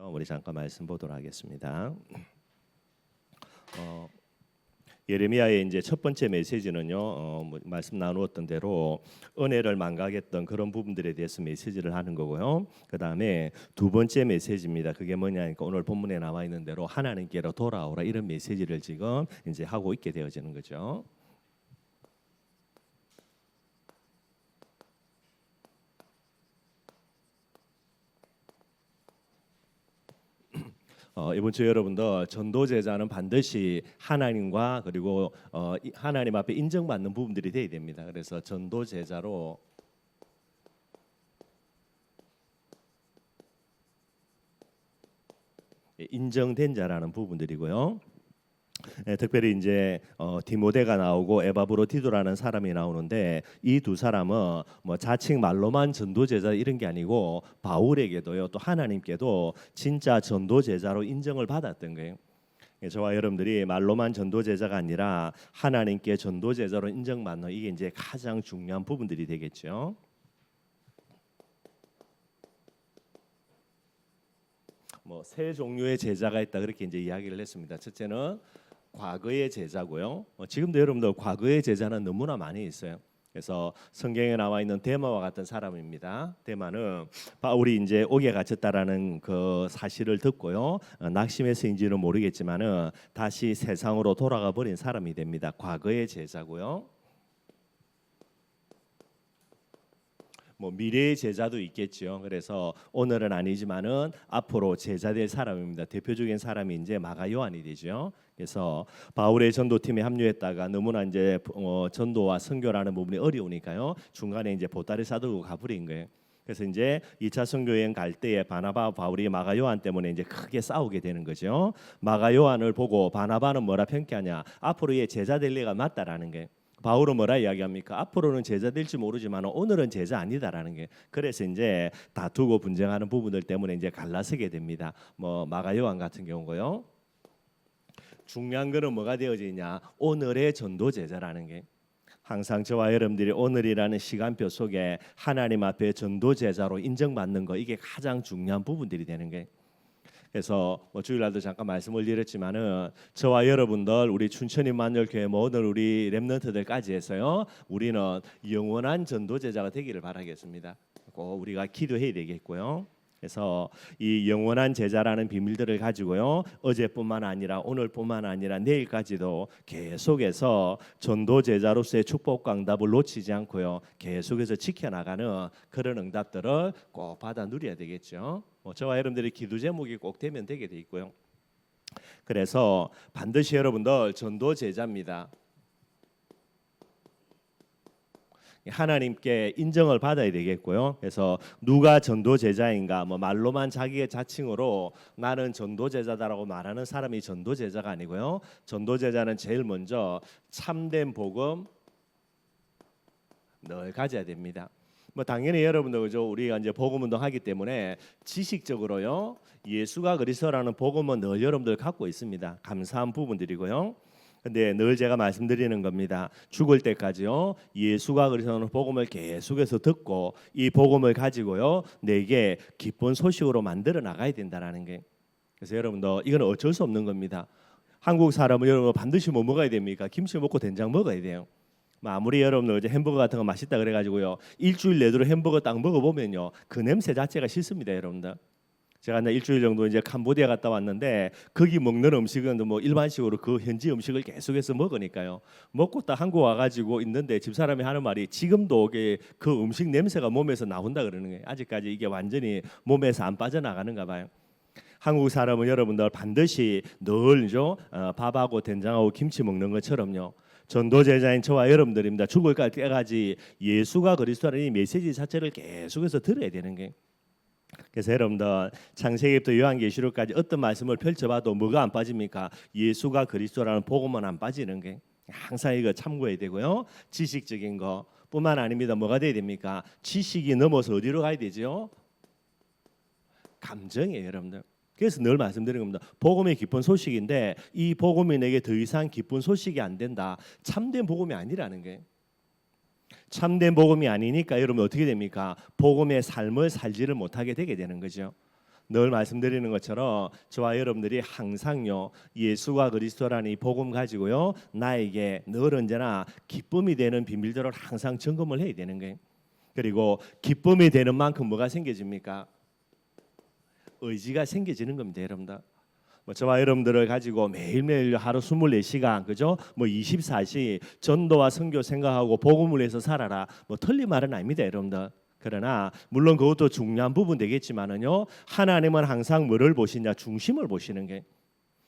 우리 잠깐 말씀 보도록 하겠습니다. 예레미야의 이제 첫 번째 메시지는요, 말씀 나누었던 대로 은혜를 망각했던 그런 부분들에 대해서 메시지를 하는 거고요. 그 다음에 두 번째 메시지입니다. 그게 뭐냐니까 오늘 본문에 나와 있는 대로 하나님께로 돌아오라 이런 메시지를 지금 이제 하고 있게 되어지는 거죠. 이번 주 여러분들 전도 제자는 반드시 하나님과 그리고 하나님 앞에 인정받는 부분들이 돼야 됩니다. 그래서 전도 제자로 인정된 자라는 부분들이고요. 특별히 이제 디모데가 나오고 에바브로디도라는 사람이 나오는데 이 두 사람은 뭐 자칭 말로만 전도 제자 이런 게 아니고 바울에게도요 또 하나님께도 진짜 전도 제자로 인정을 받았던 거예요. 저와 여러분들이 말로만 전도 제자가 아니라 하나님께 전도 제자로 인정받는 이게 이제 가장 중요한 부분들이 되겠죠. 뭐 세 종류의 제자가 있다 그렇게 이제 이야기를 했습니다. 첫째는 과거의 제자고요. 지금도 여러분들 과거의 제자는 너무나 많이 있어요. 그래서 성경에 나와 있는 데마와 같은 사람입니다. 데마는 바울이 이제 옥에 갇혔다라는 그 사실을 듣고요. 낙심해서인지는 모르겠지만은 다시 세상으로 돌아가 버린 사람이 됩니다. 과거의 제자고요. 뭐 미래의 제자도 있겠죠. 그래서 오늘은 아니지만은 앞으로 제자 될 사람입니다. 대표적인 사람이 이제 마가 요한이 되죠. 그래서 바울의 전도팀에 합류했다가 너무나 이제 전도와 선교라는 부분이 어려우니까요. 중간에 이제 보따리 싸들고 가버린 거예요. 그래서 이제 2차 선교 여행 갈 때에 바나바 바울이 마가 요한 때문에 이제 크게 싸우게 되는 거죠. 마가 요한을 보고 바나바는 뭐라 평가하냐? 앞으로 얘 제자 될 리가 맞다라는 게. 바울은 뭐라 이야기합니까? 앞으로는 제자 될지 모르지만 오늘은 제자 아니다라는 게. 그래서 이제 다투고 분쟁하는 부분들 때문에 이제 갈라서게 됩니다. 뭐 마가 요한 같은 경우고요. 중요한 거는 뭐가 되어지냐? 오늘의 전도 제자라는 게. 항상 저와 여러분들이 오늘이라는 시간표 속에 하나님 앞에 전도 제자로 인정받는 거 이게 가장 중요한 부분들이 되는 게. 그래서 뭐 주일날도 잠깐 말씀을 드렸지만은 저와 여러분들 우리 춘천인만열교회 모든 우리 렘넌트들까지 해서요 우리는 영원한 전도제자가 되기를 바라겠습니다. 꼭 우리가 기도해야 되겠고요. 그래서 이 영원한 제자라는 비밀들을 가지고요 어제뿐만 아니라 오늘뿐만 아니라 내일까지도 계속해서 전도 제자로서의 축복과 응답을 놓치지 않고요 계속해서 지켜나가는 그런 응답들을 꼭 받아 누려야 되겠죠. 저와 여러분들의 기도 제목이 꼭 되면 되게 돼 있고요. 그래서 반드시 여러분들 전도 제자입니다. 하나님께 인정을 받아야 되겠고요. 그래서 누가 전도 제자인가? 뭐 말로만 자기의 자칭으로 나는 전도 제자다라고 말하는 사람이 전도 제자가 아니고요. 전도 제자는 제일 먼저 참된 복음 늘 가져야 됩니다. 뭐 당연히 여러분들 그죠? 우리가 이제 복음 운동하기 때문에 지식적으로요 예수가 그리스도라는 복음은 늘 여러분들 갖고 있습니다. 감사한 부분들이고요. 근데 늘 제가 말씀드리는 겁니다. 죽을 때까지요 예수가 그리스도라는 복음을 계속해서 듣고 이 복음을 가지고요 내게 기쁜 소식으로 만들어 나가야 된다라는 게. 그래서 여러분들 이건 어쩔 수 없는 겁니다. 한국 사람은 여러분 반드시 뭐 먹어야 됩니까? 김치 먹고 된장 먹어야 돼요. 아무리 여러분들 이제 햄버거 같은 거 맛있다 그래가지고요 일주일 내도록 햄버거 딱 먹어보면요 그 냄새 자체가 싫습니다 여러분들. 제가 일주일 정도 이제 캄보디아 갔다 왔는데 거기 먹는 음식은 뭐 일반식으로 그 현지 음식을 계속해서 먹으니까요 먹고 딱 한국 와가지고 있는데 집사람이 하는 말이 지금도 그 음식 냄새가 몸에서 나온다 그러는 거예요. 아직까지 이게 완전히 몸에서 안 빠져나가는가 봐요. 한국 사람은 여러분들 반드시 늘죠 밥하고 된장하고 김치 먹는 것처럼요 전도 제자인 저와 여러분들입니다. 죽을 때까지 예수가 그리스도라는 이 메시지 자체를 계속해서 들어야 되는 게. 그래서 여러분들 창세기부터 요한계시록까지 어떤 말씀을 펼쳐봐도 뭐가 안 빠집니까? 예수가 그리스도라는 복음은 안 빠지는 게. 항상 이거 참고해야 되고요. 지식적인 거뿐만 아닙니다. 뭐가 돼야 됩니까? 지식이 넘어서 어디로 가야 되죠? 감정이에요 여러분들. 그래서 늘 말씀드리는 겁니다. 복음이 기쁜 소식인데 이 복음이 내게 더 이상 기쁜 소식이 안 된다. 참된 복음이 아니라는 게. 참된 복음이 아니니까 여러분 어떻게 됩니까? 복음의 삶을 살지를 못하게 되게 되는 거죠. 늘 말씀드리는 것처럼 저와 여러분들이 항상요 예수가 그리스도라는 이 복음 가지고요 나에게 늘 언제나 기쁨이 되는 비밀들을 항상 점검을 해야 되는 거예요. 그리고 기쁨이 되는 만큼 뭐가 생겨집니까? 의지가 생겨지는 겁니다, 여러분들. 저와 여러분들을 가지고 매일매일 하루 24시간 그죠? 24시 전도와 선교 생각하고 복음을 위해서 살아라. 틀린 말은 아닙니다, 여러분들. 그러나 물론 그것도 중요한 부분 되겠지만은요. 하나님은 항상 뭐를 보시냐? 중심을 보시는 게.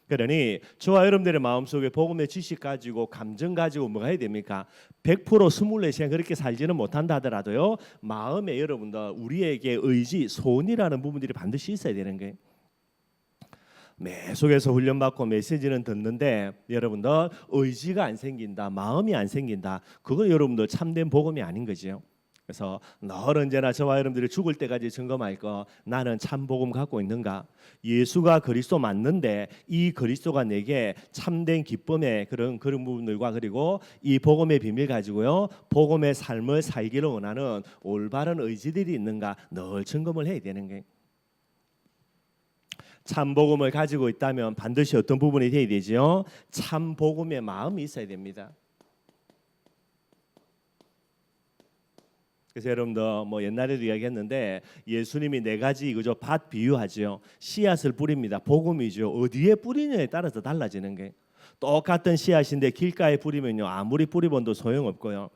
그러니 저와 여러분들의 마음속에 복음의 지식 가지고 감정 가지고 뭐가 해야 됩니까? 100% 24시간 그렇게 살지는 못한다 하더라도요. 마음에 여러분들 우리에게 의지, 소원이라는 부분들이 반드시 있어야 되는 거예요. 계속해서 훈련받고 메시지는 듣는데 여러분들 의지가 안 생긴다, 마음이 안 생긴다. 그건 여러분들 참된 복음이 아닌 거죠. 그래서 늘 언제나 저와 여러분들이 죽을 때까지 점검할 거 나는 참 복음 갖고 있는가? 예수가 그리스도 맞는데 이 그리스도가 내게 참된 기쁨의 그런 부분들과 그리고 이 복음의 비밀 가지고요 복음의 삶을 살기를 원하는 올바른 의지들이 있는가 늘 점검을 해야 되는 거예요. 참 복음을 가지고 있다면 반드시 어떤 부분이 돼야 되지요? 참 복음의 마음이 있어야 됩니다. 그래서 여러분들 옛날에도 이야기했는데 예수님이 4가지 그저 밭 비유하죠. 씨앗을 뿌립니다. 복음이죠. 어디에 뿌리냐에 따라서 달라지는 게 똑같은 씨앗인데 길가에 뿌리면요 아무리 뿌리본도 소용없고요.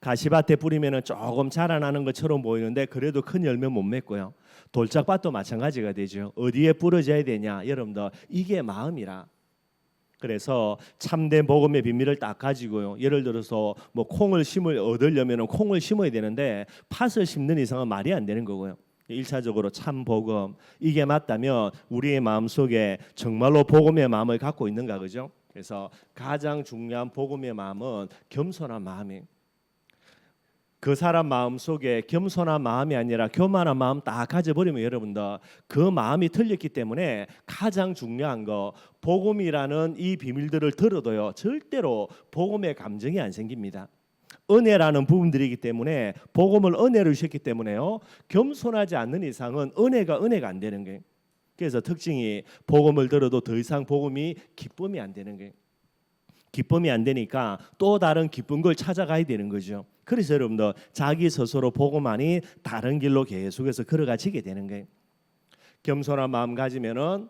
가시밭에 뿌리면은 조금 자라나는 것처럼 보이는데 그래도 큰 열매 못 맺고요. 돌짝밭도 마찬가지가 되죠. 어디에 뿌려져야 되냐, 여러분들 이게 마음이라. 그래서 참된 복음의 비밀을 딱 가지고요. 예를 들어서 콩을 얻으려면 콩을 심어야 되는데 팥을 심는 이상은 말이 안 되는 거고요. 1차적으로 참 복음 이게 맞다면 우리의 마음속에 정말로 복음의 마음을 갖고 있는가 그죠? 그래서 가장 중요한 복음의 마음은 겸손한 마음이에요. 그 사람 마음속에 겸손한 마음이 아니라 교만한 마음 딱 가져버리면 여러분들 그 마음이 틀렸기 때문에 가장 중요한 거 복음이라는 이 비밀들을 들어도요 절대로 복음의 감정이 안 생깁니다. 은혜라는 부분들이기 때문에 복음을 은혜로 주셨기 때문에요 겸손하지 않는 이상은 은혜가 안 되는 거예요. 그래서 특징이 복음을 들어도 더 이상 복음이 기쁨이 안 되는 거예요. 기쁨이 안 되니까 또 다른 기쁜 걸 찾아가야 되는 거죠. 그래서 여러분들 자기 스스로 복음 아닌 다른 길로 계속해서 걸어가지게 되는 거예요. 겸손한 마음 가지면은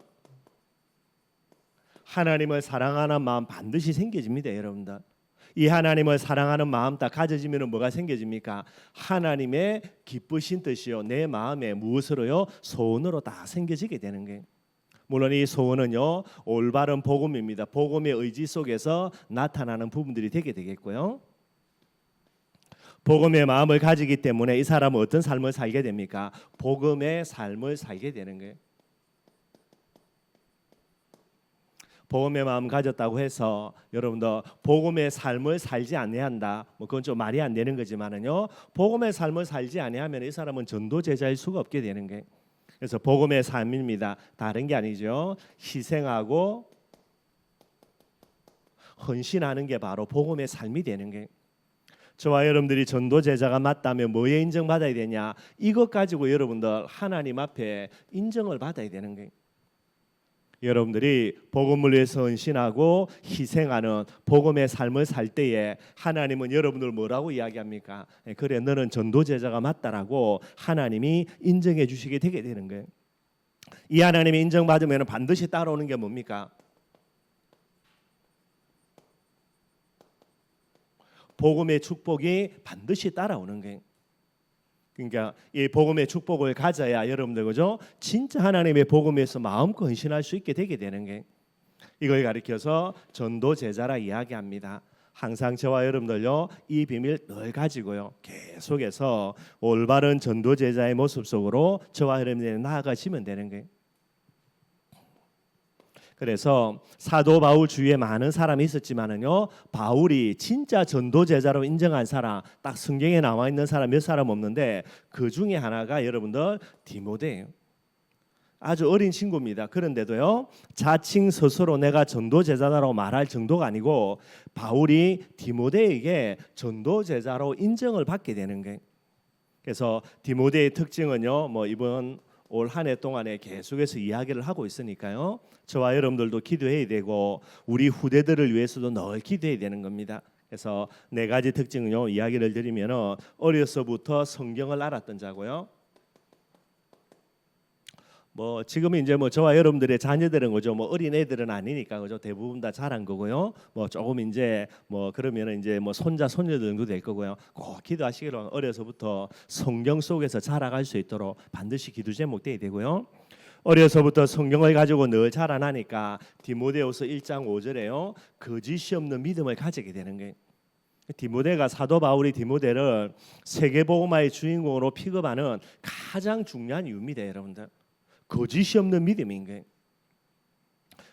하나님을 사랑하는 마음 반드시 생겨집니다, 여러분들. 이 하나님을 사랑하는 마음 딱 가져지면은 뭐가 생겨집니까? 하나님의 기쁘신 뜻이요 내 마음에 무엇으로요? 소원으로 다 생겨지게 되는 거예요. 물론 이 소원은요 올바른 복음입니다. 복음의 의지 속에서 나타나는 부분들이 되게 되겠고요. 복음의 마음을 가지기 때문에 이 사람은 어떤 삶을 살게 됩니까? 복음의 삶을 살게 되는 거예요. 복음의 마음 가졌다고 해서 여러분들 복음의 삶을 살지 아니한다. 그건 좀 말이 안 되는 거지만은요. 복음의 삶을 살지 아니하면 이 사람은 전도 제자일 수가 없게 되는 거예요. 그래서 복음의 삶입니다. 다른 게 아니죠. 희생하고 헌신하는 게 바로 복음의 삶이 되는 거예요. 저와 여러분들이 전도 제자가 맞다면 뭐에 인정받아야 되냐? 이것 가지고 여러분들 하나님 앞에 인정을 받아야 되는 거예요. 여러분들이 복음을 위해서 헌신하고 희생하는 복음의 삶을 살 때에 하나님은 여러분들 뭐라고 이야기합니까? 그래 너는 전도 제자가 맞다라고 하나님이 인정해 주시게 되게 되는 거예요. 이 하나님이 인정받으면 반드시 따라오는 게 뭡니까? 복음의 축복이 반드시 따라오는 거예요. 그러니까 이 복음의 축복을 가져야 여러분들 그죠? 진짜 하나님의 복음에서 마음껏 헌신할 수 있게 되게 되는 게 이걸 가리켜서 전도 제자라 이야기합니다. 항상 저와 여러분들요 이 비밀 늘 가지고요 계속해서 올바른 전도 제자의 모습 속으로 저와 여러분들이 나아가시면 되는 거예요. 그래서 사도 바울 주위에 많은 사람이 있었지만은요 바울이 진짜 전도 제자로 인정한 사람 딱 성경에 나와 있는 사람 몇 사람 없는데 그 중에 하나가 여러분들 디모데예요. 아주 어린 친구입니다. 그런데도요 자칭 스스로 내가 전도 제자다라고 말할 정도가 아니고 바울이 디모데에게 전도 제자로 인정을 받게 되는 거예요. 그래서 디모데의 특징은요 이번 올 한 해 동안에 계속해서 이야기를 하고 있으니까요. 저와 여러분들도 기도해야 되고 우리 후대들을 위해서도 늘 기도해야 되는 겁니다. 그래서 네 가지 특징은요. 이야기를 드리면 어려서부터 성경을 알았던 자고요. 뭐 지금 이제 뭐 저와 여러분들의 자녀들은 거죠. 뭐 어린 애들은 아니니까 그죠. 대부분 다 자란 거고요. 뭐 조금 이제 뭐 그러면은 이제 뭐 손자 손녀들 정도 될 거고요. 꼭 기도하시기를 어려서부터 성경 속에서 자라갈 수 있도록 반드시 기도 제목 돼야 되고요. 어려서부터 성경을 가지고 늘 자라나니까 디모데후서 1장 5절에요. 거짓이 없는 믿음을 가지게 되는 거예요. 디모데가 사도 바울이 디모데를 세계복음화의 주인공으로 픽업하는 가장 중요한 이유입니다, 여러분들. 거짓이 없는 믿음인 거예요.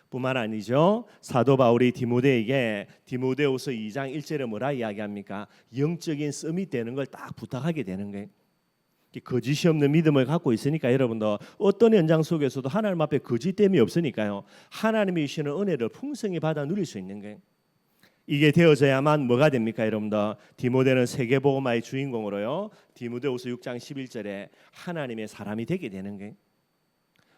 뿐만 아니죠. 사도 바울이 디모데에게 디모데후서 2장 1절에 뭐라 이야기합니까? 영적인 썸이 되는 걸 딱 부탁하게 되는 거예요. 거짓이 없는 믿음을 갖고 있으니까 여러분도 어떤 현장 속에서도 하나님 앞에 거짓됨이 없으니까요. 하나님이 주시는 은혜를 풍성히 받아 누릴 수 있는 거예요. 이게 되어져야만 뭐가 됩니까, 여러분들? 디모데는 세계복음화의 주인공으로요. 디모데후서 6장 11절에 하나님의 사람이 되게 되는 거예요.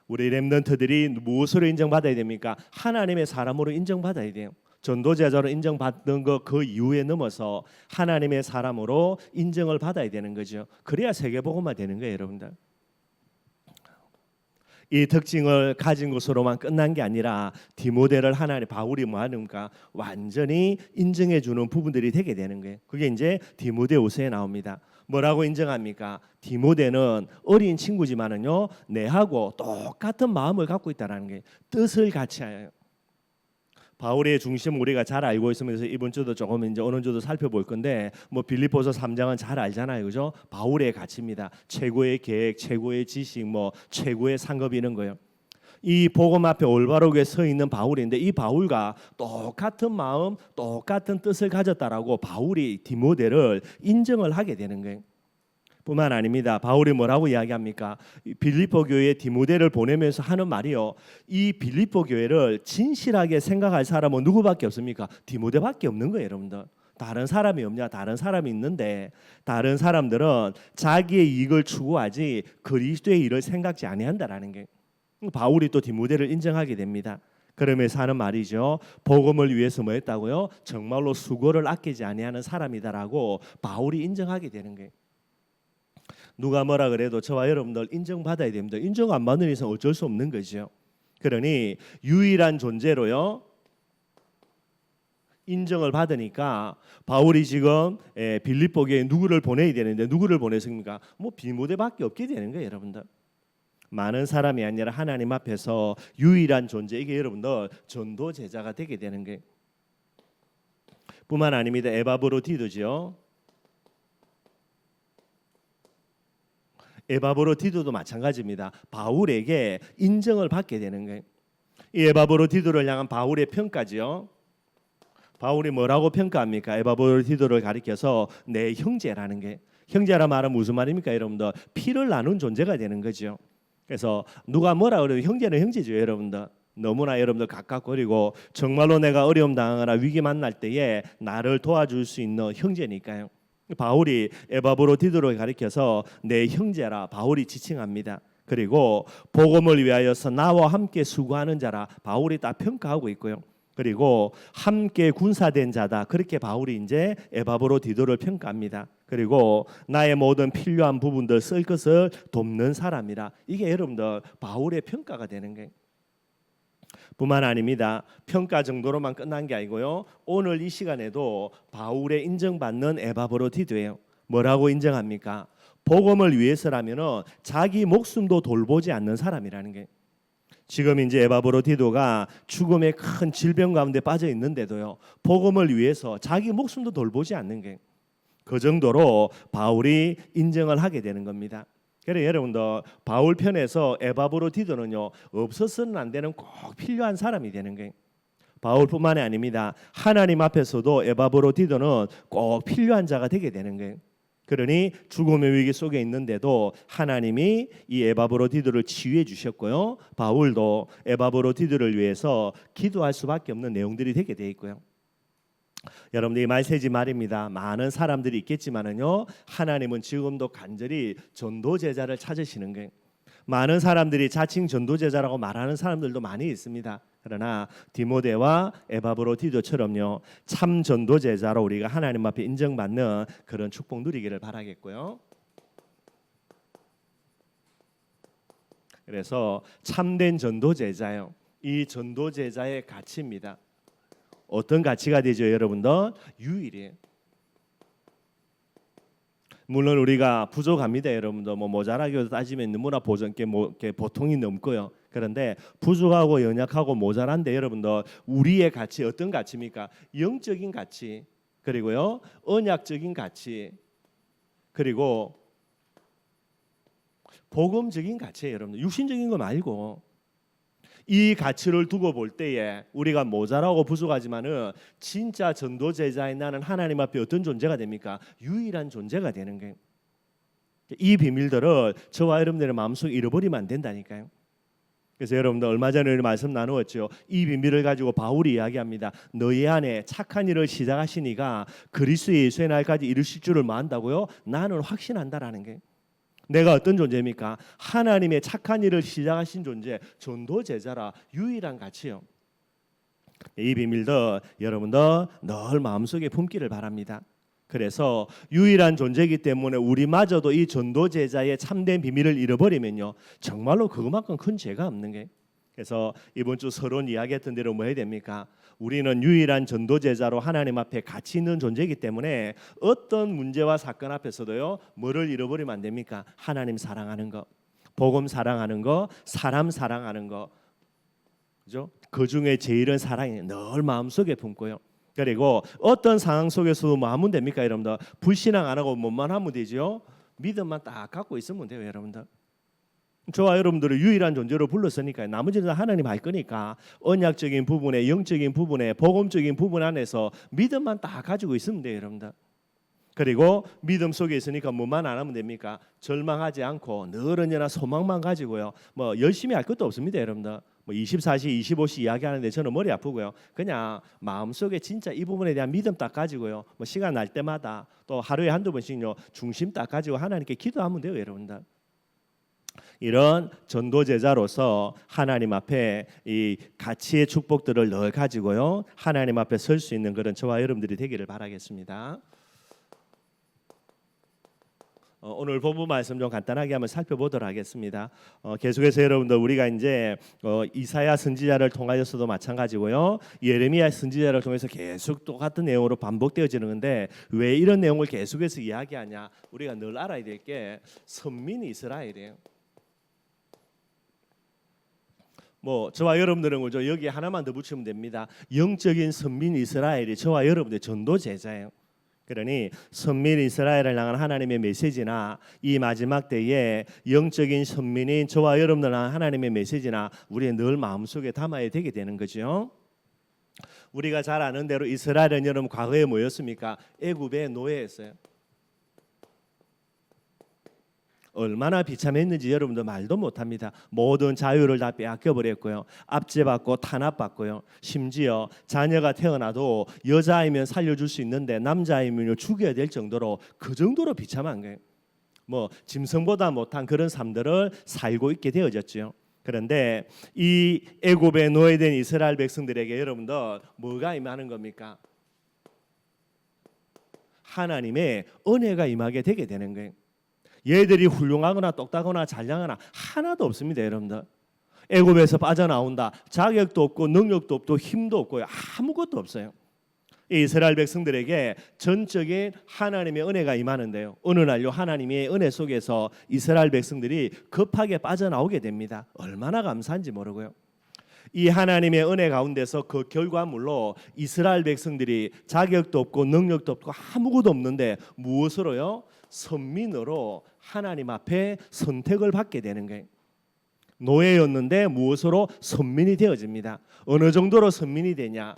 우리 렘넌트들이 무엇으로 인정받아야 됩니까? 하나님의 사람으로 인정받아야 돼요. 전도제자로 인정받는 것 그 이후에 넘어서 하나님의 사람으로 인정을 받아야 되는 거죠. 그래야 세계복음화 되는 거예요, 여러분들. 이 특징을 가진 것으로만 끝난 게 아니라 디모데를 하나님 바울이 뭐 하는가 완전히 인정해 주는 부분들이 되게 되는 거예요. 그게 이제 디모데후서에 나옵니다. 뭐라고 인정합니까? 디모데는 어린 친구지만은요 내하고 똑같은 마음을 갖고 있다라는 게 뜻을 같이 해요. 바울의 중심 우리가 잘 알고 있으면서 이번 주도 조금 이제 어느 주도 살펴볼 건데 뭐 빌립보서 3장은 잘 알잖아요, 그죠? 바울의 가치입니다. 최고의 계획, 최고의 지식, 뭐 최고의 상급 이런 거요. 이 복음 앞에 올바르게 서 있는 바울인데 이 바울과 똑같은 마음, 똑같은 뜻을 가졌다라고 바울이 디모데를 인정을 하게 되는 거예요. 뿐만 아닙니다. 바울이 뭐라고 이야기합니까? 빌립보 교회에 디모데를 보내면서 하는 말이요. 이 빌립보 교회를 진실하게 생각할 사람은 누구밖에 없습니까? 디모데밖에 없는 거예요, 여러분들. 다른 사람이 없냐? 다른 사람이 있는데 다른 사람들은 자기의 이익을 추구하지 그리스도의 일을 생각지 아니한다라는 게 바울이 또 디모데를 인정하게 됩니다. 그러면서 하는 말이죠. 복음을 위해서 뭐 했다고요? 정말로 수고를 아끼지 아니하는 사람이다라고 바울이 인정하게 되는 거예요. 누가 뭐라 그래도 저와 여러분들 인정받아야 됩니다. 인정 안 받는 이상 어쩔 수 없는 거죠. 그러니 유일한 존재로요. 인정을 받으니까 바울이 지금 빌립보 교회에 누구를 보내야 되는데 누구를 보냈습니까? 뭐 디모데밖에 없게 되는 거예요, 여러분들. 많은 사람이 아니라 하나님 앞에서 유일한 존재 이게 여러분들 전도 제자가 되게 되는 게 뿐만 아닙니다. 에바브로디도죠. 에바브로디도도 마찬가지입니다. 바울에게 인정을 받게 되는 거예요. 이 에바브로디도를 향한 바울의 평가지요. 바울이 뭐라고 평가합니까? 에바브로디도를 가리켜서 내 형제라는 게 형제라 말은 무슨 말입니까, 여러분들? 피를 나눈 존재가 되는 거죠. 그래서 누가 뭐라 그래도 형제는 형제죠, 여러분들. 너무나 여러분들 가깝고 그리고 정말로 내가 어려움 당하거나 위기 만날 때에 나를 도와줄 수 있는 형제니까요. 바울이 에바브로디도를 가리켜서 내 형제라 바울이 지칭합니다. 그리고 복음을 위하여서 나와 함께 수고하는 자라 바울이 딱 평가하고 있고요. 그리고 함께 군사된 자다 그렇게 바울이 이제 에바브로디도를 평가합니다. 그리고 나의 모든 필요한 부분들 쓸 것을 돕는 사람이라 이게 여러분들 바울의 평가가 되는 거예요. 뿐만 아닙니다. 평가 정도로만 끝난 게 아니고요. 오늘 이 시간에도 바울의 인정받는 에바브로디도예요. 뭐라고 인정합니까? 복음을 위해서라면은 자기 목숨도 돌보지 않는 사람이라는 게. 지금 이제 에바브로디도가 죽음의 큰 질병 가운데 빠져 있는데도요. 복음을 위해서 자기 목숨도 돌보지 않는 게. 그 정도로 바울이 인정을 하게 되는 겁니다. 그래서 여러분들 바울 편에서 에바브로디도는요 없어서는 안 되는 꼭 필요한 사람이 되는 거예요. 바울뿐만이 아닙니다. 하나님 앞에서도 에바브로디도는 꼭 필요한 자가 되게 되는 거예요. 그러니 죽음의 위기 속에 있는데도 하나님이 이 에바브로디도를 치유해 주셨고요. 바울도 에바브로디도를 위해서 기도할 수밖에 없는 내용들이 되게 돼 있고요. 여러분들 이 말세지 말입니다. 많은 사람들이 있겠지만은요 하나님은 지금도 간절히 전도 제자를 찾으시는 거예요. 많은 사람들이 자칭 전도제자라고 말하는 사람들도 많이 있습니다. 그러나 디모데와 에바브로디도처럼요, 참 전도제자로 우리가 하나님 앞에 인정받는 그런 축복 누리기를 바라겠고요. 그래서 참된 전도제자요, 이 전도제자의 가치입니다. 어떤 가치가 되죠, 여러분들? 유일이에요. 물론 우리가 부족합니다, 여러분들. 뭐 모자라기로 따지면 너무나 보통이 넘고요. 그런데 부족하고 연약하고 모자란데 여러분들, 우리의 가치 어떤 가치입니까? 영적인 가치, 그리고요 언약적인 가치, 그리고 복음적인 가치예요, 여러분들. 육신적인 거 말고. 이 가치를 두고 볼 때에 우리가 모자라고 부족하지만은 진짜 전도제자인 나는 하나님 앞에 어떤 존재가 됩니까? 유일한 존재가 되는 거예요. 이 비밀들을 저와 여러분들의 마음속에 잃어버리면 안 된다니까요. 그래서 여러분들 얼마 전에 말씀 나누었죠. 이 비밀을 가지고 바울이 이야기합니다. 너희 안에 착한 일을 시작하신 이가 그리스도 예수의 날까지 이루실 줄을 안다고요. 나는 확신한다라는 게. 내가 어떤 존재입니까? 하나님의 착한 일을 시작하신 존재, 전도제자라. 유일한 가치요. 이 비밀도 여러분들 늘 마음속에 품기를 바랍니다. 그래서 유일한 존재이기 때문에 우리마저도 이 전도제자의 참된 비밀을 잃어버리면요, 정말로 그것만큼 큰 죄가 없는 게. 그래서 이번 주 서론 이야기했던 대로 뭐 해야 됩니까? 우리는 유일한 전도제자로 하나님 앞에 가치 있는 존재이기 때문에 어떤 문제와 사건 앞에서도요, 뭐를 잃어버리면 안 됩니까? 하나님 사랑하는 거, 복음 사랑하는 거, 사람 사랑하는 거, 그죠? 그 중에 제일은 사랑이 늘 마음속에 품고요. 그리고 어떤 상황 속에서도 뭐 하면 됩니까, 여러분들? 불신앙 안 하고 뭐만 하면 되죠. 믿음만 딱 갖고 있으면 돼요, 여러분들. 저와 여러분들을 유일한 존재로 불렀으니까 나머지는 하나님 할 거니까 언약적인 부분에, 영적인 부분에, 복음적인 부분 안에서 믿음만 딱 가지고 있으면 돼요, 여러분들. 그리고 믿음 속에 있으니까 뭐만 안 하면 됩니까? 절망하지 않고 늘 언제나 소망만 가지고요. 뭐 열심히 할 것도 없습니다, 여러분들. 뭐 24시, 25시 이야기하는데 저는 머리 아프고요. 그냥 마음속에 진짜 이 부분에 대한 믿음 딱 가지고요. 뭐 시간 날 때마다 또 하루에 한두 번씩요, 중심 딱 가지고 하나님께 기도하면 돼요, 여러분들. 이런 전도제자로서 하나님 앞에 이 가치의 축복들을 늘 가지고요, 하나님 앞에 설 수 있는 그런 저와 여러분들이 되기를 바라겠습니다. 오늘 본문 말씀 좀 간단하게 한번 살펴보도록 하겠습니다. 계속해서 여러분들 우리가 이제 이사야 선지자를 통하여서도 마찬가지고요, 예레미야 선지자를 통해서 계속 똑같은 내용으로 반복되어지는 건데 왜 이런 내용을 계속해서 이야기하냐? 우리가 늘 알아야 될 게 선민 이스라엘이에요. 뭐 저와 여러분들은 그죠? 여기 하나만 더 붙이면 됩니다. 영적인 선민 이스라엘이 저와 여러분들의 전도 제자예요. 그러니 선민 이스라엘을 향한 하나님의 메시지나 이 마지막 때에 영적인 선민인 저와 여러분들 향한 하나님의 메시지나 우리의 늘 마음속에 담아야 되게 되는 거죠. 우리가 잘 아는 대로 이스라엘은 여러분 과거에 뭐였습니까? 애굽의 노예였어요. 얼마나 비참했는지 여러분도 말도 못합니다. 모든 자유를 다 빼앗겨버렸고요, 압제받고 탄압받고요, 심지어 자녀가 태어나도 여자이면 살려줄 수 있는데 남자이면 죽여야 될 정도로 그 정도로 비참한 거예요. 뭐 짐승보다 못한 그런 삶들을 살고 있게 되어졌죠. 그런데 이 애굽에 노예된 이스라엘 백성들에게 여러분들 뭐가 임하는 겁니까? 하나님의 은혜가 임하게 되게 되는 거예요. 얘들이 훌륭하거나 똑딱하거나 잘나거나 하나도 없습니다, 여러분들. 애굽에서 빠져나온다, 자격도 없고 능력도 없고 힘도 없고 아무것도 없어요. 이스라엘 백성들에게 전적인 하나님의 은혜가 임하는데요, 어느 날요 하나님의 은혜 속에서 이스라엘 백성들이 급하게 빠져나오게 됩니다. 얼마나 감사한지 모르고요. 이 하나님의 은혜 가운데서 그 결과물로 이스라엘 백성들이 자격도 없고 능력도 없고 아무것도 없는데 무엇으로요? 선민으로 하나님 앞에 선택을 받게 되는 거예요. 노예였는데 무엇으로? 선민이 되어집니다. 어느 정도로 선민이 되냐?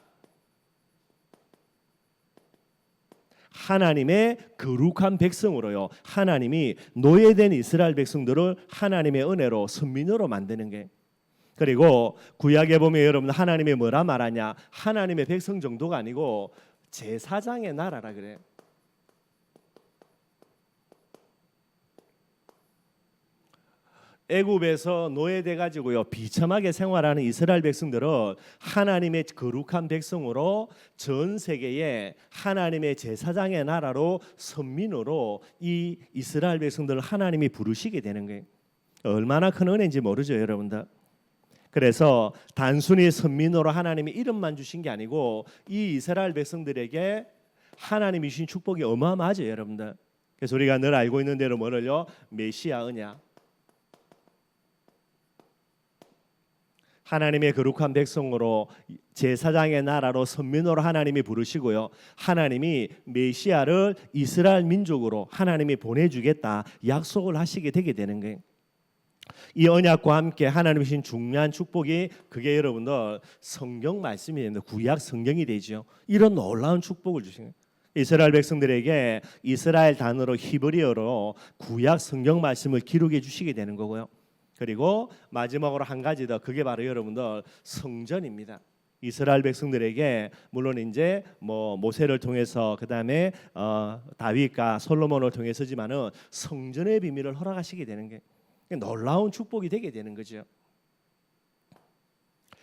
하나님의 거룩한 백성으로요, 하나님이 노예된 이스라엘 백성들을 하나님의 은혜로 선민으로 만드는 게. 그리고 구약에 보면 여러분 하나님이 뭐라 말하냐? 하나님의 백성 정도가 아니고 제사장의 나라라 그래요. 애굽에서 노예돼 가지고요 비참하게 생활하는 이스라엘 백성들은 하나님의 거룩한 백성으로 전 세계에 하나님의 제사장의 나라로 선민으로 이 이스라엘 백성들을 하나님이 부르시게 되는 거예요. 얼마나 큰 은혜인지 모르죠, 여러분들. 그래서 단순히 선민으로 하나님이 이름만 주신 게 아니고 이 이스라엘 백성들에게 하나님이 주신 축복이 어마어마하죠, 여러분들. 그래서 우리가 늘 알고 있는 대로 뭐를요? 메시아 언약. 하나님의 거룩한 백성으로 제사장의 나라로 선민으로 하나님이 부르시고요. 하나님이 메시아를 이스라엘 민족으로 하나님이 보내주겠다 약속을 하시게 되게 되는 거예요. 이 언약과 함께 하나님이 주신 중요한 축복이 그게 여러분들 성경 말씀이 됩니다. 구약 성경이 되죠. 이런 놀라운 축복을 주신 거예요. 이스라엘 백성들에게 이스라엘 단어로 히브리어로 구약 성경 말씀을 기록해 주시게 되는 거고요. 그리고 마지막으로 한 가지 더, 그게 바로 여러분들 성전입니다. 이스라엘 백성들에게 물론 이제 뭐 모세를 통해서 그다음에 다윗과 솔로몬을 통해서지만은 성전의 비밀을 허락하시게 되는 게 놀라운 축복이 되게 되는 거죠.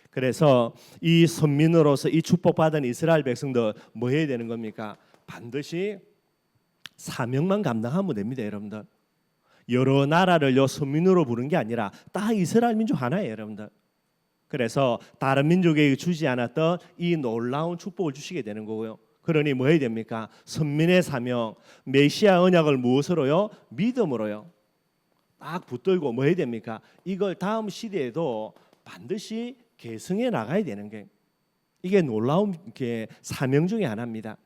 그래서 이 선민으로서 이 축복받은 이스라엘 백성들 뭐 해야 되는 겁니까? 반드시 사명만 감당하면 됩니다, 여러분들. 여러 나라를요 선민으로 부른 게 아니라 딱 이스라엘 민족 하나예요, 여러분들. 그래서 다른 민족에게 주지 않았던 이 놀라운 축복을 주시게 되는 거고요. 그러니 뭐 해야 됩니까? 선민의 사명, 메시아 언약을 무엇으로요? 믿음으로요. 딱 붙들고 뭐 해야 됩니까? 이걸 다음 시대에도 반드시 계승해 나가야 되는 게 이게 놀라운 게 사명 중에 하나입니다.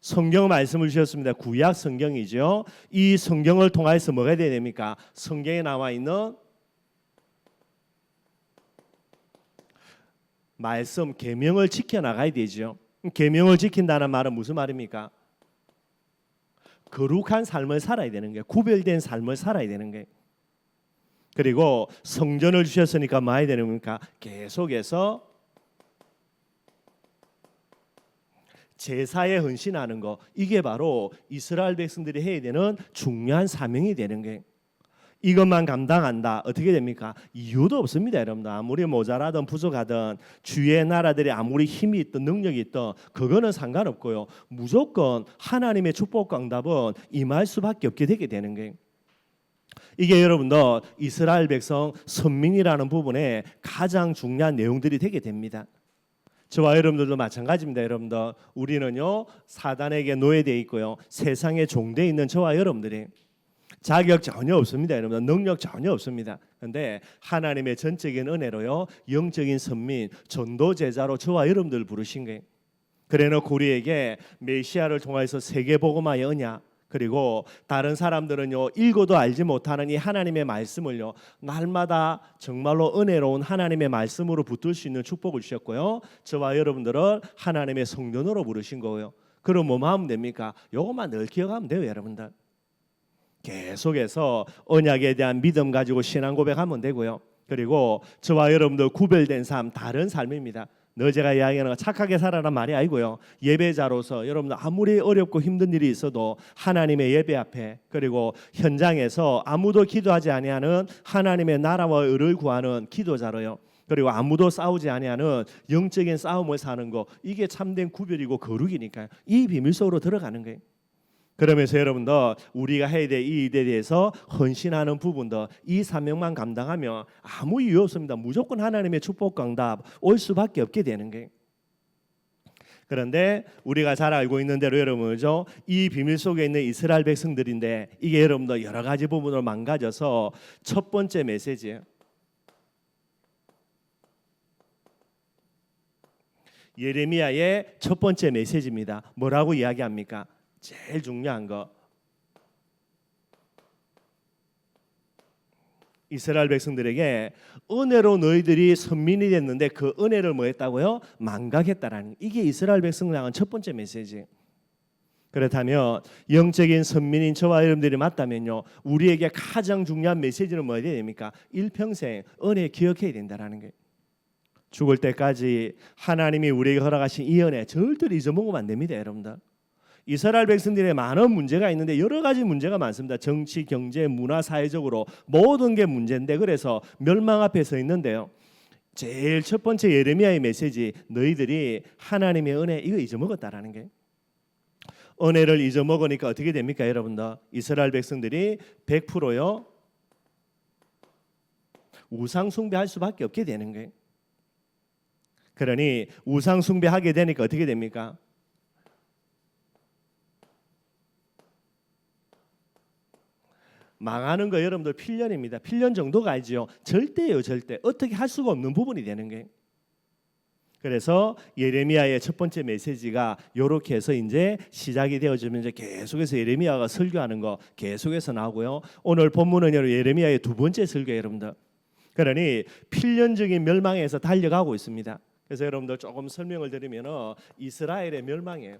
성경 말씀을 주셨습니다. 구약 성경이죠. 이 성경을 통해서 뭐가 돼야 됩니까? 성경에 나와 있는 말씀 계명을 지켜 나가야 되죠. 계명을 지킨다는 말은 무슨 말입니까? 거룩한 삶을 살아야 되는 거예요. 구별된 삶을 살아야 되는 거예요. 그리고 성전을 주셨으니까 뭐 해야 되는 겁니까? 계속해서 제사에 헌신하는 거, 이게 바로 이스라엘 백성들이 해야 되는 중요한 사명이 되는 거예요. 이것만 감당한다 어떻게 됩니까? 이유도 없습니다, 여러분들. 아무리 모자라든 부족하든 주위의 나라들이 아무리 힘이 있든 능력이 있든 그거는 상관없고요. 무조건 하나님의 축복과 응답은 임할 수밖에 없게 되게 되는 거예요. 이게 여러분들 이스라엘 백성 선민이라는 부분에 가장 중요한 내용들이 되게 됩니다. 저와 여러분들도 마찬가지입니다. 여러분들 우리는요 사단에게 노예되어 있고요 세상에 종되어 있는 저와 여러분들이 자격 전혀 없습니다. 여러분 능력 전혀 없습니다. 그런데 하나님의 전적인 은혜로요 영적인 선민 전도 제자로 저와 여러분들 부르신 거예요. 그래놓고 우리에게 메시아를 통해서 세계복음화의 언약, 그리고 다른 사람들은요 읽어도 알지 못하는 이 하나님의 말씀을요 날마다 정말로 은혜로운 하나님의 말씀으로 붙들 수 있는 축복을 주셨고요 저와 여러분들은 하나님의 성전으로 부르신 거예요. 그럼 뭐만 하면 됩니까? 요것만 늘 기억하면 돼요, 여러분들. 계속해서 언약에 대한 믿음 가지고 신앙 고백하면 되고요. 그리고 저와 여러분들 구별된 삶, 다른 삶입니다. 늘 제가 이야기하는 거 착하게 살아란 말이 아니고요. 예배자로서 여러분들 아무리 어렵고 힘든 일이 있어도 하나님의 예배 앞에 그리고 현장에서 아무도 기도하지 아니하는 하나님의 나라와 의를 구하는 기도자로요. 그리고 아무도 싸우지 아니하는 영적인 싸움을 사는 거, 이게 참된 구별이고 거룩이니까요. 이 비밀 속으로 들어가는 거예요. 그러면서 여러분들 우리가 해야 될 이 일에 대해서 헌신하는 부분들, 이 사명만 감당하면 아무 이유 없습니다. 무조건 하나님의 축복과 응답 올 수밖에 없게 되는 거예요. 그런데 우리가 잘 알고 있는 대로 여러분이죠, 이 비밀 속에 있는 이스라엘 백성들인데 이게 여러분들 여러 가지 부분으로 망가져서 첫 번째 메시지예요. 예레미야의 첫 번째 메시지입니다. 뭐라고 이야기합니까? 제일 중요한 거, 이스라엘 백성들에게 은혜로 너희들이 선민이 됐는데 그 은혜를 뭐 했다고요? 망각했다라는, 이게 이스라엘 백성을 향한 첫 번째 메시지. 그렇다면 영적인 선민인 저와 여러분들이 맞다면요 우리에게 가장 중요한 메시지는 뭐야 됩니까? 일평생 은혜 기억해야 된다라는 거예요. 죽을 때까지 하나님이 우리에게 허락하신 이 은혜 절대로 잊어먹으면 안 됩니다, 여러분들. 이스라엘 백성들의 많은 문제가 있는데 여러 가지 문제가 많습니다. 정치, 경제, 문화, 사회적으로 모든 게 문제인데 그래서 멸망 앞에 서 있는데요. 제일 첫 번째 예레미야의 메시지, 너희들이 하나님의 은혜 이거 잊어먹었다라는 게. 은혜를 잊어먹으니까 어떻게 됩니까, 여러분들? 이스라엘 백성들이 100%요 우상 숭배할 수밖에 없게 되는 거예요. 그러니 우상 숭배하게 되니까 어떻게 됩니까? 망하는 거 여러분들 필연입니다. 필연 정도가 아니죠. 절대예요, 절대. 어떻게 할 수가 없는 부분이 되는 거예요. 그래서 예레미야의 첫 번째 메시지가 이렇게 해서 이제 시작이 되어지면 이제 계속해서 예레미야가 설교하는 거 계속해서 나오고요. 오늘 본문은 예레미야의 두 번째 설교예요, 여러분들. 그러니 필연적인 멸망에서 달려가고 있습니다. 그래서 여러분들 조금 설명을 드리면 이스라엘의 멸망이에요.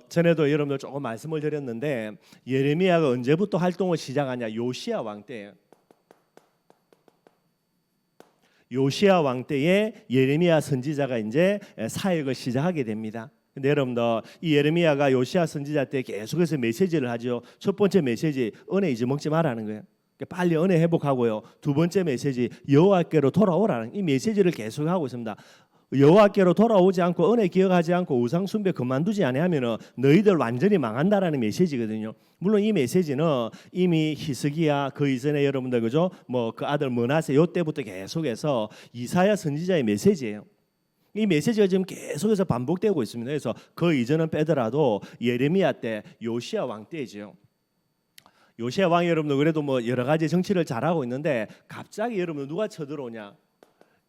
전에도 여러분들 조금 말씀을 드렸는데 예레미야가 언제부터 활동을 시작하냐? 요시야 왕 때예요. 요시야 왕 때에 예레미야 선지자가 이제 사역을 시작하게 됩니다. 근데 여러분들 이 예레미야가 요시야 선지자 때 계속해서 메시지를 하죠. 첫 번째 메시지 은혜 잊어먹지 말라는 거예요. 빨리 은혜 회복하고요. 두 번째 메시지 여호와께로 돌아오라는 이 메시지를 계속하고 있습니다. 여호와께로 돌아오지 않고 은혜 기억하지 않고 우상 숭배 그만두지 아니하면은 너희들 완전히 망한다라는 메시지거든요. 물론 이 메시지는 이미 히스기야 그 이전에 여러분들 그죠? 뭐 그 아들 므낫세 요 때부터 계속해서 이사야 선지자의 메시지예요. 이 메시지가 지금 계속해서 반복되고 있습니다. 그래서 그 이전은 빼더라도 예레미야 때 요시야 왕 때죠. 요시야 왕이 여러분들 그래도 뭐 여러 가지 정치를 잘하고 있는데 갑자기 여러분 누가 쳐들어오냐?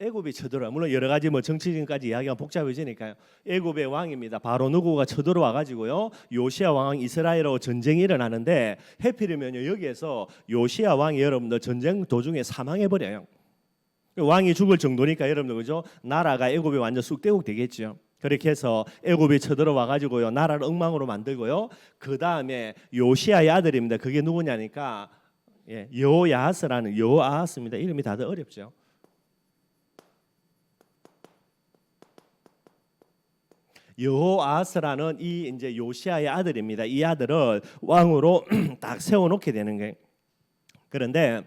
애굽이 쳐들어와. 물론 여러 가지 뭐 정치진까지 이야기가 복잡해지니까요. 애굽의 왕입니다. 바로 누구가 쳐들어와 가지고요. 요시야 왕 이스라엘하고 전쟁이 일어나는데 해필이면요 여기에서 요시야 왕이 여러분들 전쟁 도중에 사망해 버려요. 왕이 죽을 정도니까 여러분들 그죠? 나라가 애굽이 완전 쑥대국 되겠죠. 그렇게 해서 애굽이 쳐들어와 가지고요 나라를 엉망으로 만들고요. 그 다음에 요시야의 아들입니다. 그게 누구냐니까 여호야하스라는 여호아하스입니다. 이름이 다들 어렵죠. 여호아하스라는 이 이제 요시야의 아들입니다. 이 아들을 왕으로 딱 세워놓게 되는 거예요. 그런데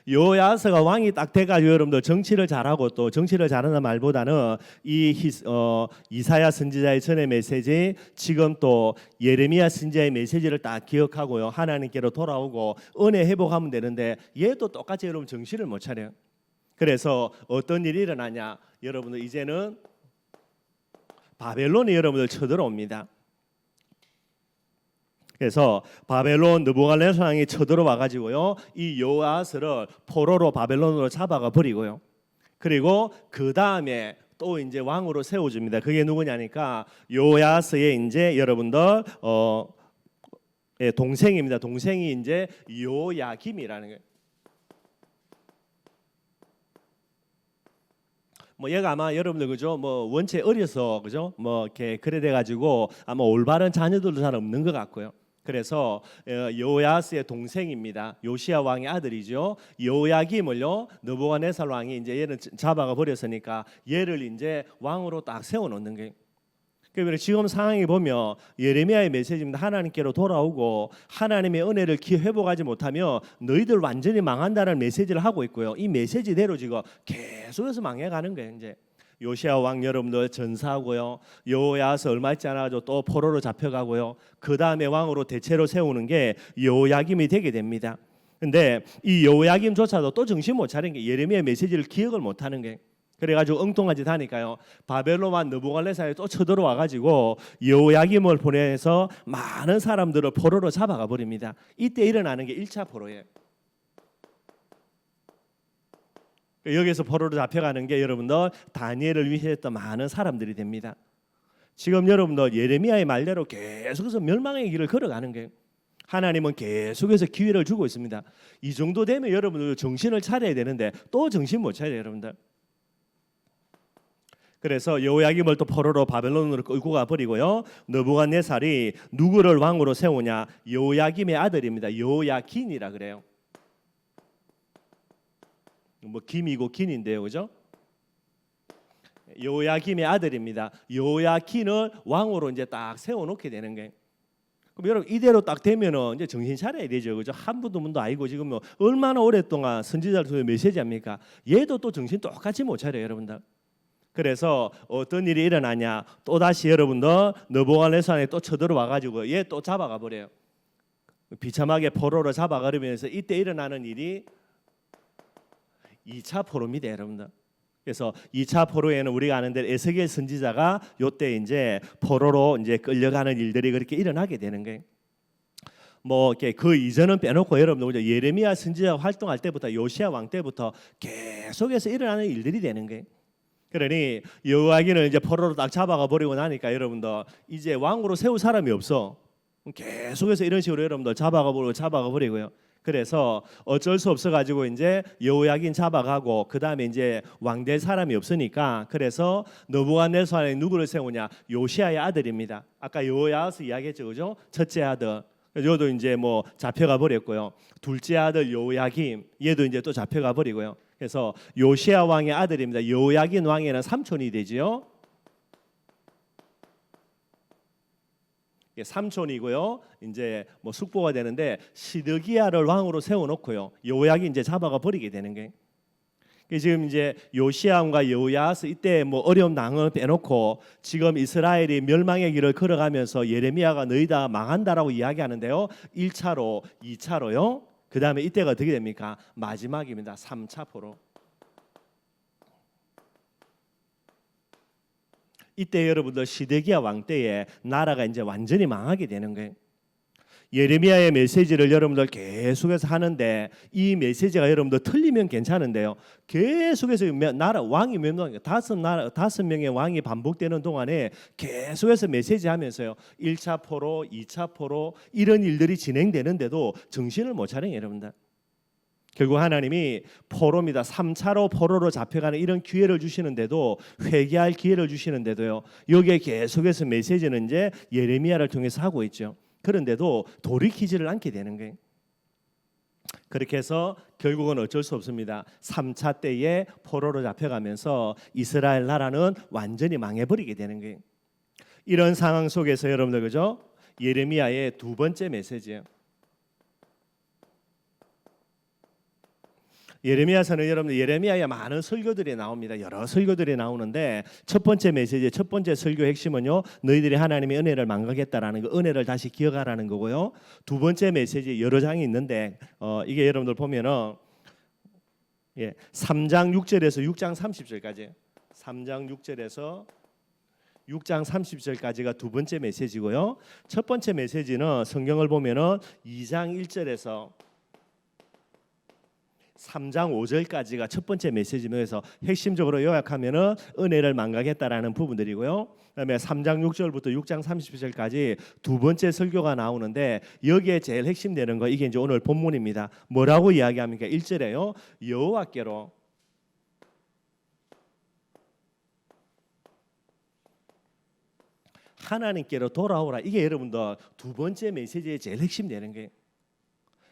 여호야하스가 왕이 딱 돼가지고 여러분들 정치를 잘하고 또 정치를 잘하는 말보다는 이사야 선지자의 전의 메시지 지금 또 예레미야 선지자의 메시지를 딱 기억하고요 하나님께로 돌아오고 은혜 회복하면 되는데 얘도 똑같이 여러분 정신을 못 차려요. 그래서 어떤 일이 일어나냐? 여러분들 이제는 바벨론이 여러분들 쳐들어옵니다. 그래서 바벨론 느부갓네살 왕이 쳐들어와 가지고요 이 여호아하스를 포로로 바벨론으로 잡아가 버리고요. 그리고 그 다음에 또 이제 왕으로 세워줍니다. 그게 누구냐니까 여호아하스의 이제 여러분들 동생입니다. 동생이 이제 요야김이라는 거예요. 뭐 얘가 아마 여러분들 그죠? 뭐 원체 어려서 그죠? 뭐 이렇게 그래 돼 가지고 아마 올바른 자녀들도 잘 없는 것 같고요. 그래서 여호야스의 동생입니다. 요시야 왕의 아들이죠. 여호야김을요 느부갓네살 왕이 이제 얘를 잡아가 버렸으니까 얘를 이제 왕으로 딱 세워 놓는 거예요. 그래서 지금 상황이 보면 예레미야의 메시지입니다. 하나님께로 돌아오고 하나님의 은혜를 회복하지 못하면 너희들 완전히 망한다는 메시지를 하고 있고요. 이 메시지대로 지금 계속해서 망해가는 거예요. 이제 요시야 왕 여러분들 전사하고요. 여호야하스 얼마 있지 않아도 또 포로로 잡혀가고요. 그 다음에 왕으로 대체로 세우는 게 여호야김이 되게 됩니다. 근데 이 여호야김조차도 또 정신 못 차린 게 예레미야 메시지를 기억을 못하는 게 그래가지고 엉뚱한 짓 하니까요. 바벨론 왕 느부갓네살이 또 쳐들어와 가지고 여호야김을 보내서 많은 사람들을 포로로 잡아가 버립니다. 이때 일어나는 게 1차 포로예요. 여기서 포로로 잡혀가는 게 여러분들 다니엘을 위해했던 많은 사람들이 됩니다. 지금 여러분들 예레미야의 말대로 계속해서 멸망의 길을 걸어가는 거예요. 하나님은 계속해서 기회를 주고 있습니다. 이 정도 되면 여러분들 정신을 차려야 되는데 또 정신 못 차려요, 여러분들. 그래서 여호야김을 또 포로로 바벨론으로 끌고 가 버리고요. 느부갓네살이 누구를 왕으로 세우냐? 여호야김의 아들입니다. 여호야긴이라 그래요. 뭐 김이고 긴인데요, 그죠? 여호야김의 아들입니다. 여호야킨을 왕으로 이제 딱 세워놓게 되는 거예요. 그럼 여러분 이대로 딱 되면은 이제 정신 차려야 되죠, 그죠? 한 분도 문도 아니고 지금 뭐 얼마나 오랫동안 선지자를 통해 메시지합니까? 얘도 또 정신 똑같이 못 차려요, 여러분들. 그래서 어떤 일이 일어나냐? 또 다시 여러분들 느부갓네살이 또 쳐들어와 가지고 얘 또 잡아가 버려요. 비참하게 포로로 잡아가려면서 이때 일어나는 일이 2차 포로입니다, 여러분들. 그래서 2차 포로에는 우리가 아는 대로 에스겔 선지자가 요때 이제 포로로 이제 끌려가는 일들이 그렇게 일어나게 되는 거예요. 뭐 이렇게 그 이전은 빼놓고 여러분들 예레미야 선지자 활동할 때부터 요시야 왕 때부터 계속해서 일어나는 일들이 되는 거예요. 그러니 여호야긴을 이제 포로로 딱 잡아가 버리고 나니까 여러분들 이제 왕으로 세울 사람이 없어. 계속해서 이런 식으로 여러분들 잡아가 버리고요. 그래서 어쩔 수 없어 가지고 이제 여호야긴 잡아가고 그 다음에 이제 왕 될 사람이 없으니까 그래서 느부갓네살이 누구를 세우냐? 요시야의 아들입니다. 아까 여호야스 이야기했죠, 그죠? 첫째 아들. 여도 이제 뭐 잡혀가 버렸고요. 둘째 아들 여호야김 얘도 이제 또 잡혀가 버리고요. 그래서 요시야 왕의 아들입니다. 여호야긴 왕에는 삼촌이 되지요. 삼촌이고요. 이제 뭐 숙보가 되는데 시드기야를 왕으로 세워놓고요. 여호야긴 이제 잡아가 버리게 되는 게. 지금 이제 요시야 왕과 여호야스 이때 뭐 어려운 당을 빼놓고 지금 이스라엘이 멸망의 길을 걸어가면서 예레미야가 너희 다 망한다라고 이야기하는데요. 1차로, 2차로요. 그 다음에 이때가 어떻게 됩니까? 마지막입니다. 3차 포로. 이때 여러분들 시드기야 왕 때에 나라가 이제 완전히 망하게 되는 거예요. 예레미야의 메시지를 여러분들 계속해서 하는데 이 메시지가 여러분들 틀리면 괜찮은데요. 계속해서 나라 왕이 몇 명, 다섯 명의 왕이 반복되는 동안에 계속해서 메시지하면서요. 1차 포로, 2차 포로 이런 일들이 진행되는데도 정신을 못 차려요, 여러분들. 결국 하나님이 포로입니다. 3차로 포로로 잡혀가는 이런 기회를 주시는데도 회개할 기회를 주시는데도요. 여기에 계속해서 메시지는 이제 예레미야를 통해서 하고 있죠. 그런데도 돌이키지를 않게 되는 거예요. 그렇게 해서 결국은 어쩔 수 없습니다. 3차 때에 포로로 잡혀가면서 이스라엘 나라는 완전히 망해버리게 되는 거예요. 이런 상황 속에서 여러분들 그죠? 예레미야의 두 번째 메시지예요. 예레미야서는 여러분들 예레미야의 많은 설교들이 나옵니다. 여러 설교들이 나오는데 첫 번째 메시지, 첫 번째 설교의 핵심은요. 너희들이 하나님의 은혜를 망각했다라는 거, 은혜를 다시 기억하라는 거고요. 두 번째 메시지 여러 장이 있는데 이게 여러분들 보면은 3장 6절에서 6장 30절까지 3장 6절에서 6장 30절까지가 두 번째 메시지고요. 첫 번째 메시지는 성경을 보면은 2장 1절에서 3장 5절까지가 첫 번째 메시지면서 핵심적으로 요약하면은 은혜를 망각했다라는 부분들이고요. 그다음에 3장 6절부터 6장 30절까지 두 번째 설교가 나오는데 여기에 제일 핵심되는 거 이게 이제 오늘 본문입니다. 뭐라고 이야기합니까? 1절에요. 여호와께로 하나님께로 돌아오라. 이게 여러분들 두 번째 메시지의 제일 핵심되는 게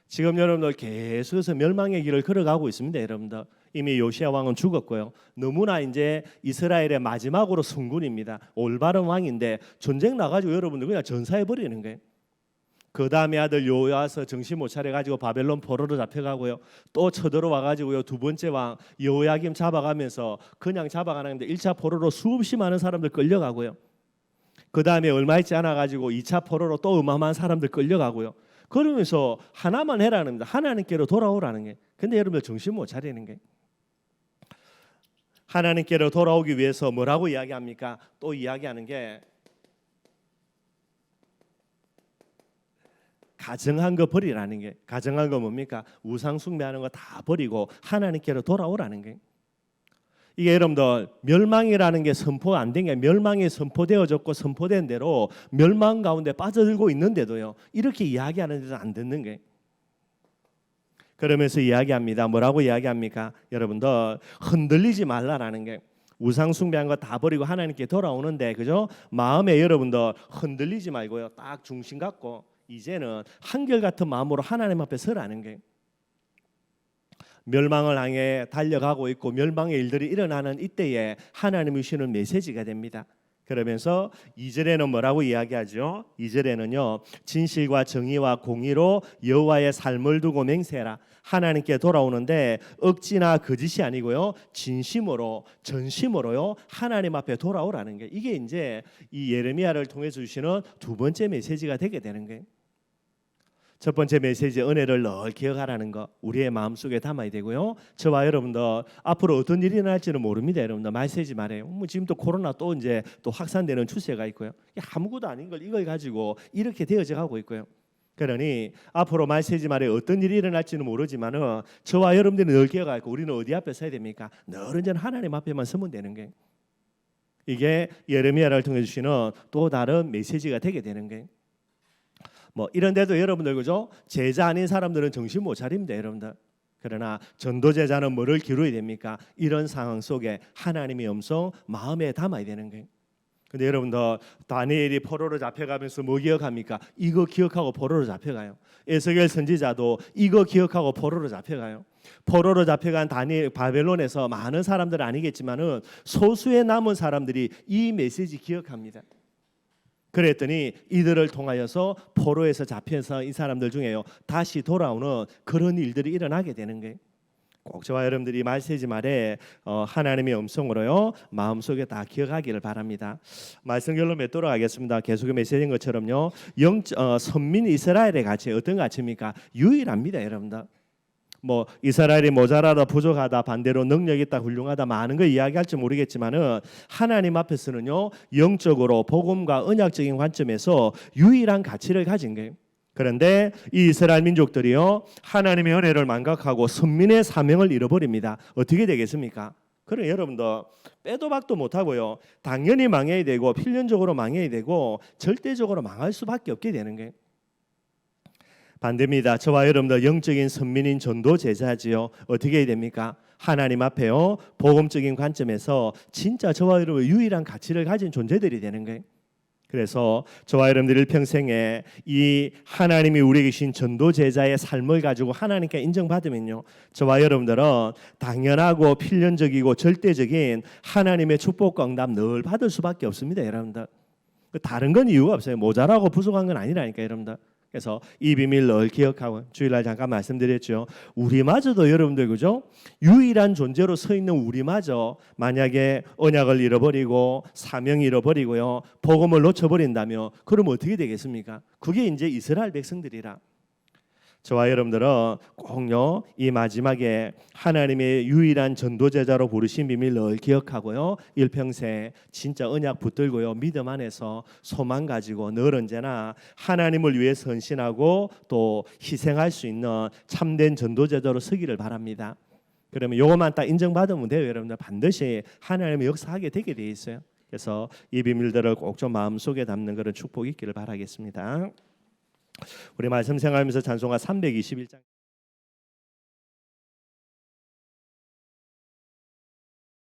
지금 여러분들 계속해서 멸망의 길을 걸어가고 있습니다. 여러분들 이미 요시야 왕은 죽었고요. 너무나 이제 이스라엘의 마지막으로 성군입니다. 올바른 왕인데 전쟁 나가지고 여러분들 그냥 전사해 버리는 거예요. 그 다음에 아들 여호야스 정신 못 차려가지고 바벨론 포로로 잡혀가고요. 또 쳐들어와 가지고요. 두 번째 왕 여호야김 잡아가면서 그냥 잡아가는데 1차 포로로 수없이 많은 사람들 끌려가고요. 그 다음에 얼마 있지 않아 가지고 2차 포로로 또 어마어마한 사람들 끌려가고요. 그러면서 하나만 해라는 겁니다. 하나님께로 돌아오라는 게. 근데 여러분들 정신 못 차리는 게. 하나님께로 돌아오기 위해서 뭐라고 이야기합니까? 또 이야기하는 게 가정한 거 버리라는 게. 가정한 거 뭡니까? 우상 숭배하는 거 다 버리고 하나님께로 돌아오라는 게. 이게 여러분들 멸망이라는 게 선포 안 된 게 멸망이 선포되어졌고 선포된 대로 멸망 가운데 빠져들고 있는데도요. 이렇게 이야기하는 데도 안 듣는 게. 그러면서 이야기합니다. 뭐라고 이야기합니까? 여러분들 흔들리지 말라라는 게. 우상 숭배한 거 다 버리고 하나님께 돌아오는데 그죠? 마음에 여러분들 흔들리지 말고요. 딱 중심 갖고 이제는 한결같은 마음으로 하나님 앞에 서라는 게. 멸망을 향해 달려가고 있고 멸망의 일들이 일어나는 이때에 하나님이 주시는 메시지가 됩니다. 그러면서 2절에는 뭐라고 이야기하죠? 2절에는요. 진실과 정의와 공의로 여호와의 삶을 두고 맹세해라. 하나님께 돌아오는데 억지나 거짓이 아니고요. 진심으로 전심으로요. 하나님 앞에 돌아오라는 게 이게 이제 이 예레미야를 통해서 주시는 두 번째 메시지가 되게 되는 거예요. 첫 번째 메시지 은혜를 늘 기억하라는 거 우리의 마음속에 담아야 되고요. 저와 여러분들 앞으로 어떤 일이 일어날지는 모릅니다. 여러분들 말 세지 말아요. 뭐 지금 또 코로나 또 이제 또 확산되는 추세가 있고요. 아무것도 아닌 걸 이걸 가지고 이렇게 되어져 가고 있고요. 그러니 앞으로 말 세지 말아요. 어떤 일이 일어날지는 모르지만은 저와 여러분들이 늘 기억할 거 우리는 어디 앞에 서야 됩니까? 늘 언제나 하나님 앞에만 서면 되는 거예요. 이게 예레미야를 통해 주시는 또 다른 메시지가 되게 되는 거예요. 뭐 이런데도 여러분들 그죠? 제자 아닌 사람들은 정신 못 차립니다, 여러분들. 그러나 전도 제자는 뭐를 기울여야 됩니까? 이런 상황 속에 하나님의 음성 마음에 담아야 되는 거예요. 근데 여러분들 다니엘이 포로로 잡혀가면서 뭐 기억합니까? 이거 기억하고 포로로 잡혀가요. 에스겔 선지자도 이거 기억하고 포로로 잡혀가요. 포로로 잡혀간 다니엘 바벨론에서 많은 사람들은 아니겠지만은 소수의 남은 사람들이 이 메시지 기억합니다. 그랬더니 이들을 통하여서 포로에서 잡혀서 이 사람들 중에요 다시 돌아오는 그런 일들이 일어나게 되는 거예요. 꼭 저와 여러분들이 말 세지 말에 하나님의 음성으로요 마음속에 다 기억하기를 바랍니다. 말씀 결론 맺도록 하겠습니다. 계속의 메시지인 것처럼요 선민 이스라엘의 가치 어떤 가치입니까? 유일합니다, 여러분들. 뭐 이스라엘이 모자라다 부족하다 반대로 능력 있다 훌륭하다 많은 거 이야기할지 모르겠지만은 하나님 앞에서는요 영적으로 복음과 언약적인 관점에서 유일한 가치를 가진 거예요. 그런데 이 이스라엘 민족들이요 하나님의 은혜를 망각하고 선민의 사명을 잃어버립니다. 어떻게 되겠습니까? 그래 여러분들 빼도 박도 못하고요 당연히 망해야 되고 필연적으로 망해야 되고 절대적으로 망할 수밖에 없게 되는 거예요. 반대입니다. 저와 여러분들 영적인 선민인 전도 제자지요. 어떻게 해야 됩니까? 하나님 앞에요 복음적인 관점에서 진짜 저와 여러분 유일한 가치를 가진 존재들이 되는 거예요. 그래서 저와 여러분들 일평생에 이 하나님이 우리에게 주신 전도 제자의 삶을 가지고 하나님께 인정받으면요 저와 여러분들은 당연하고 필연적이고 절대적인 하나님의 축복과 응답 늘 받을 수밖에 없습니다, 여러분들. 다른 건 이유가 없어요. 모자라고 부족한 건 아니라니까, 여러분들. 그래서 이 비밀 늘 기억하고 주일날 잠깐 말씀드렸죠. 우리마저도 여러분들 그죠? 유일한 존재로 서 있는 우리마저 만약에 언약을 잃어버리고 사명 잃어버리고요 복음을 놓쳐버린다면 그럼 어떻게 되겠습니까? 그게 이제 이스라엘 백성들이라. 저와 여러분들은 꼭요 이 마지막에 하나님의 유일한 전도제자로 부르신 비밀 늘 기억하고요 일평생 진짜 언약 붙들고요 믿음 안에서 소망 가지고 늘 언제나 하나님을 위해 헌신하고 또 희생할 수 있는 참된 전도제자로 서기를 바랍니다. 그러면 요것만 딱 인정받으면 돼요, 여러분들. 반드시 하나님의 역사하게 되게 돼 있어요. 그래서 이 비밀들을 꼭 좀 마음속에 담는 그런 축복이 있기를 바라겠습니다. 우리 말씀 생활하면서 찬송가 321장